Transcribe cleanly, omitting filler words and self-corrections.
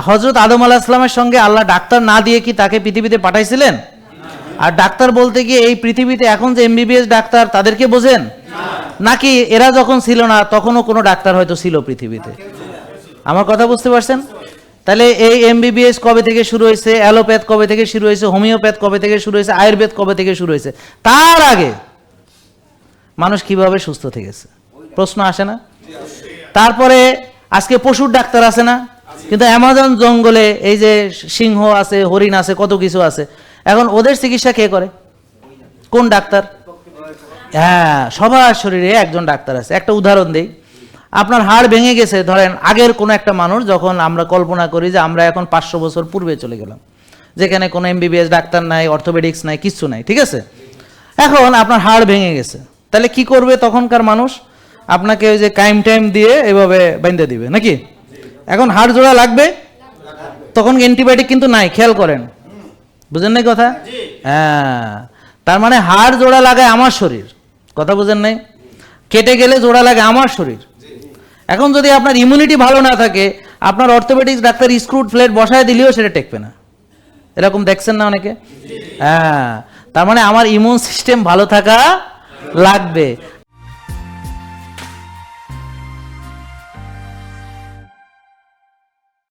হযরত আদম আলাইহিস সালামের সঙ্গে আল্লাহ ডাক্তার না দিয়ে কি তাকে পৃথিবীতে পাঠাইছিলেন? আর ডাক্তার বলতে গিয়ে এই পৃথিবীতে এখন যে এমবিবিএস ডাক্তার তাদেরকে বোঝেন, নাকি এরা যখন ছিল না তখনও কোনো ডাক্তার হয়তো ছিল পৃথিবীতে? আমার কথা বুঝতে পারছেন? তাহলে এই এমবিবিএস কবে থেকে শুরু হয়েছে, অ্যালোপ্যাথ কবে থেকে শুরু হয়েছে, হোমিওপ্যাথ কবে থেকে শুরু হয়েছে, আয়ুর্বেদ কবে থেকে শুরু হয়েছে? তার আগে মানুষ কিভাবে সুস্থ থেকেছে? প্রশ্ন আসে না? তারপরে আজকে পশুর ডাক্তার আছে না? কিন্তু অ্যামাজন জঙ্গলে এই যে সিংহ আছে, হরিণ আছে, কত কিছু আছে, এখন ওদের চিকিৎসা কে করে? কোন ডাক্তার? হ্যাঁ, সবার শরীরে একজন ডাক্তার আছে। একটা উদাহরণ দেই, আপনার হাড় ভেঙে গেছে, ধরেন আগের কোনো একটা মানুষ, যখন আমরা কল্পনা করি যে আমরা এখন 500 বছর পূর্বে চলে গেলাম, যেখানে কোনো এমবিবিএস ডাক্তার নাই, অর্থোপেডিক্স নাই, কিচ্ছু নাই, ঠিক আছে? এখন আপনার হাড় ভেঙে গেছে, তাহলে কি করবে তখনকার মানুষ? আপনাকে ওই যে কাইম টাইম দিয়ে এভাবে বেঁধে দিবে নাকি? এখন হাড় জোড়া লাগবে, তখন অ্যান্টিবায়োটিক কিন্তু নাই, খেয়াল করেন, বুঝেন নাই কথা? হ্যাঁ, তার মানে হাড় জোড়া লাগায় আমার শরীর, কথা বুঝেন নাই? কেটে গেলে জোড়া লাগে আমার শরীর। এখন যদি আপনার ইমিউনিটি ভালো না থাকে, আপনার অর্থোপেডিক্স ডাক্তার স্ক্রুড প্লেট বসায় দিলেও সেটা টেকবে না। এরকম দেখছেন না অনেকে? হ্যাঁ, তার মানে আমার ইমিউন সিস্টেম ভালো থাকা লাগবে।